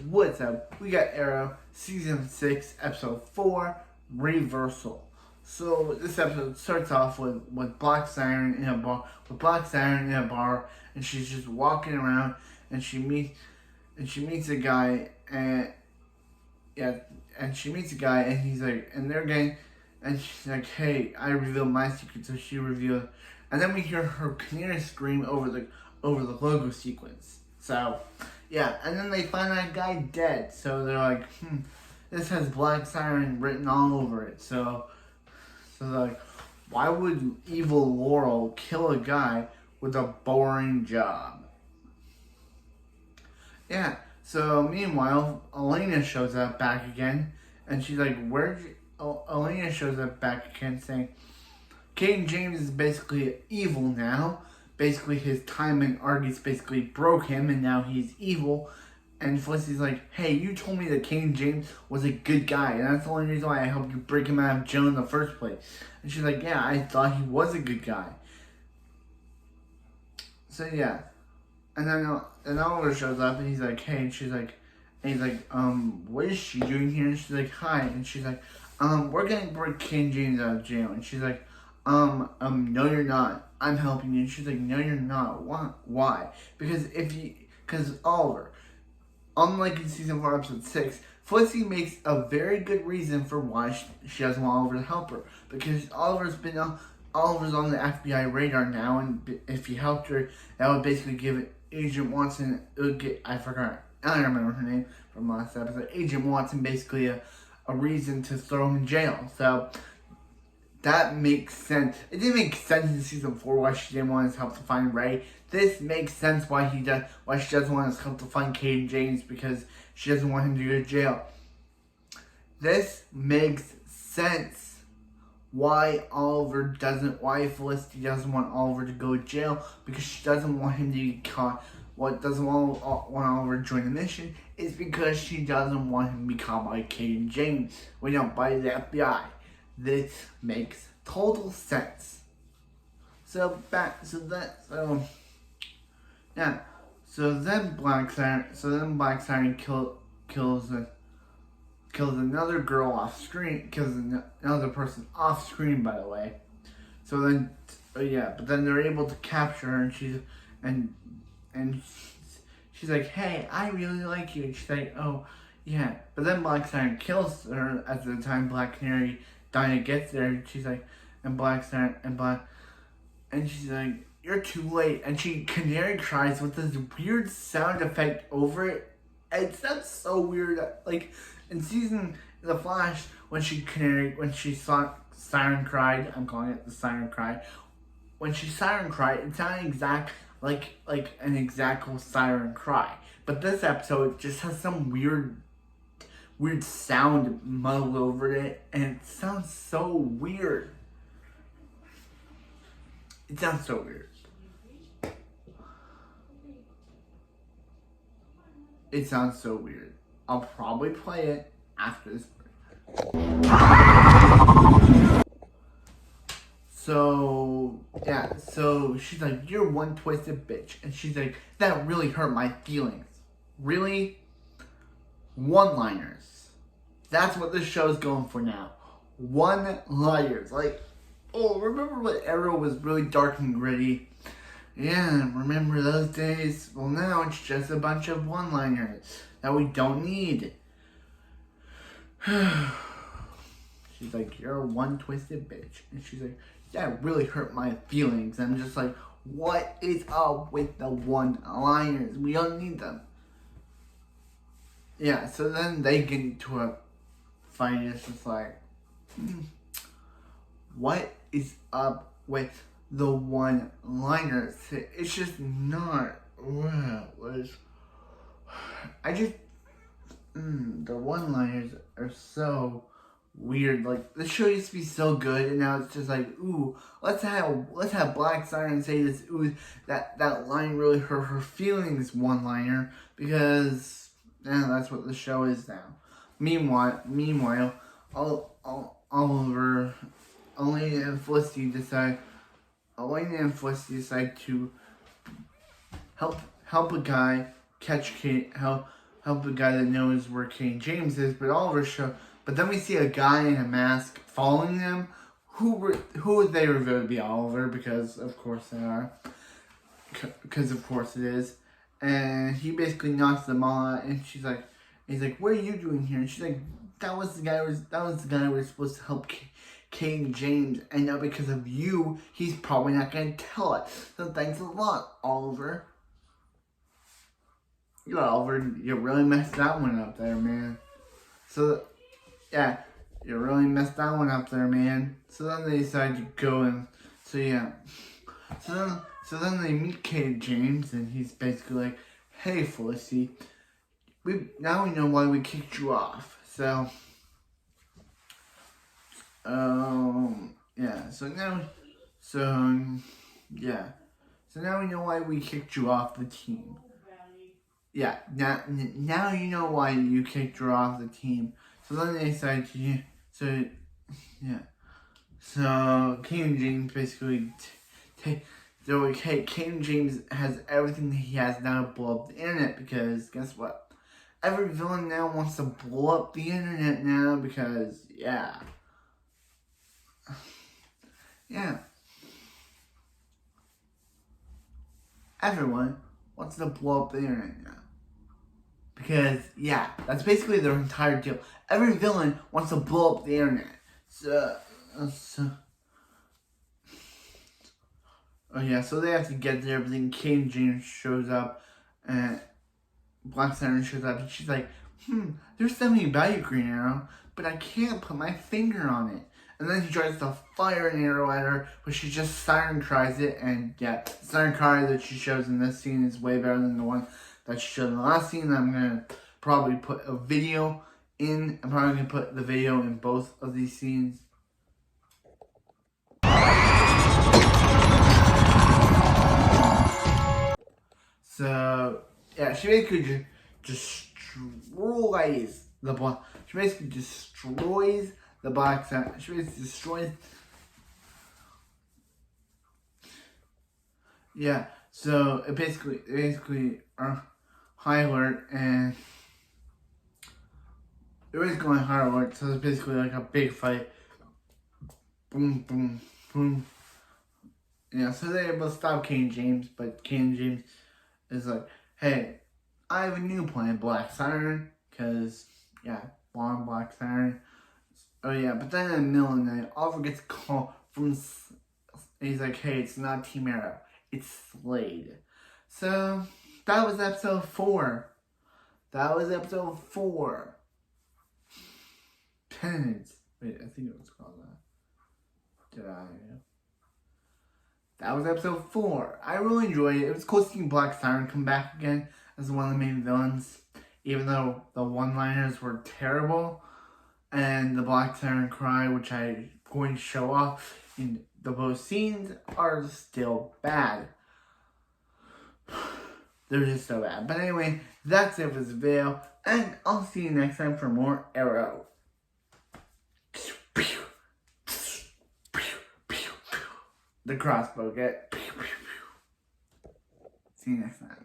What's up? We got Arrow, Season 6, Episode 4, Reversal. So this episode starts off with Black Siren in a bar, and she's just walking around, and she meets a guy, and he's like, and they're getting, and she's like, hey, I revealed my secret, so she revealed, and then we hear her canary scream over the logo sequence. So, yeah, and then they find that guy dead. So they're like, this has Black Siren written all over it. So they're like, why would evil Laurel kill a guy with a boring job? Yeah, so meanwhile, Elena shows up back again, and she's like, Elena shows up back again saying, Cayden James is basically evil now. Basically, his time in Argus basically broke him, and now he's evil. And Felicity's like, hey, you told me that Cayden James was a good guy, and that's the only reason why I helped you break him out of jail in the first place. And she's like, yeah, I thought he was a good guy. So, yeah. And then Oliver shows up, and he's like, hey, and he's like, what is she doing here? And she's like, hi. And she's like, we're gonna break Cayden James out of jail. And she's like, no, you're not. I'm helping you. And she's like, no, you're not. Why? Because Oliver, unlike in Season 4, Episode 6, Felicity makes a very good reason for why she doesn't want Oliver to help her. Because Oliver's on the FBI radar now, and if he helped her, that would basically give Agent Watson, I don't remember her name from last episode, Agent Watson basically a reason to throw him in jail. So, that makes sense. It didn't make sense in Season 4 why she didn't want his help to find Ray. This makes sense why she doesn't want his help to find Cayden James, because she doesn't want him to go to jail. This makes sense why Felicity doesn't want Oliver to go to jail, because she doesn't want him to be caught. What doesn't want Oliver to join the mission is because she doesn't want him to be caught by Cayden James, by the FBI. This makes total sense. So then Black Siren kills another girl off screen, kills another person off screen, by the way. So then, but then they're able to capture her, and she's like, hey, I really like you. And she's like, oh, yeah. But then Black Siren kills her at the time Black Canary Dinah gets there, and she's like, and she's like, you're too late. And Canary cries with this weird sound effect over it. It sounds so weird. Like in The Flash, when she saw Siren cried, I'm calling it the Siren cry. When she Siren cried, it sounded like an exact siren cry. But this episode just has some weird sound muddled over it, and it sounds so weird. It sounds so weird. It sounds so weird. I'll probably play it after this break. So she's like, you're one twisted bitch. And she's like, that really hurt my feelings. Really? One-liners. That's what this show's going for now. One-liners. Like, oh, remember when Arrow was really dark and gritty? Yeah, remember those days? Well, now it's just a bunch of one-liners that we don't need. She's like, you're one twisted bitch. And she's like, that really hurt my feelings. I'm just like, what is up with the one-liners? We don't need them. Yeah, so then they get into a fight. It's just like, what is up with the one-liners? It's just not. The one-liners are so weird. Like, the show used to be so good, and now it's just like, ooh, let's have Black Siren say this, ooh, that line really hurt her feelings one-liner, because that's what the show is now. Meanwhile, Oliver, Elena and Felicity decide to help a guy catch Cayden, help a guy that knows where King James is, but but then we see a guy in a mask following them. Who would they reveal to be Oliver? Because of course they are. Because of course it is. And he basically knocks them all out, and he's like, "What are you doing here?" And she's like, "That was the guy who was supposed to help King James, and now because of you, he's probably not going to tell it. So thanks a lot, Oliver." Yeah, Oliver, you really messed that one up there, man. So, yeah, you really messed that one up there, man. So then they decide to go and, so yeah. So then they meet King James, and he's basically like, "Hey, Felicity, now we know why we kicked you off. So, yeah, so now we know why we kicked you off the team. Yeah, now you know why you kicked her off the team." So then they decide to, so King James basically King James has everything that he has now to blow up the internet, because guess what? Every villain now wants to blow up the internet now, because, yeah. Everyone wants to blow up the internet now. Because, yeah, that's basically their entire deal. Every villain wants to blow up the internet. So they have to get there, but then King James shows up, and Black Siren shows up, and she's like, "There's something about you, Green Arrow, but I can't put my finger on it." And then he tries to fire an arrow at her, but she just siren cries it, and yeah, the siren cry that she shows in this scene is way better than the one that she showed in the last scene. I'm going to probably put a video in. I'm probably going to put the video in both of these scenes. So, yeah, she basically destroys the Black. She basically destroys the Black Siren. She basically destroys. Yeah, so it basically high alert, and it was going high alert. So it's basically like a big fight. Boom, boom, boom. Yeah, so they're able to stop King James, but King James is like, "Hey, I have a new plan, Black Siren," because, yeah, blonde Black Siren. Oh, yeah, but then in the middle of the night, Oliver gets a call from, he's like, "Hey, it's not Team Arrow, it's Slade." So, that was episode 4. Penance. Wait, I think it was called that. Did I? That was episode 4. I really enjoyed it. It was cool seeing Black Siren come back again as one of the main villains, even though the one-liners were terrible, and the Black Siren cry, which I'm going to show off in the both scenes, are still bad. They're just so bad. But anyway, that's it for this video, and I'll see you next time for more Arrow. The crossbow, get. See you next time.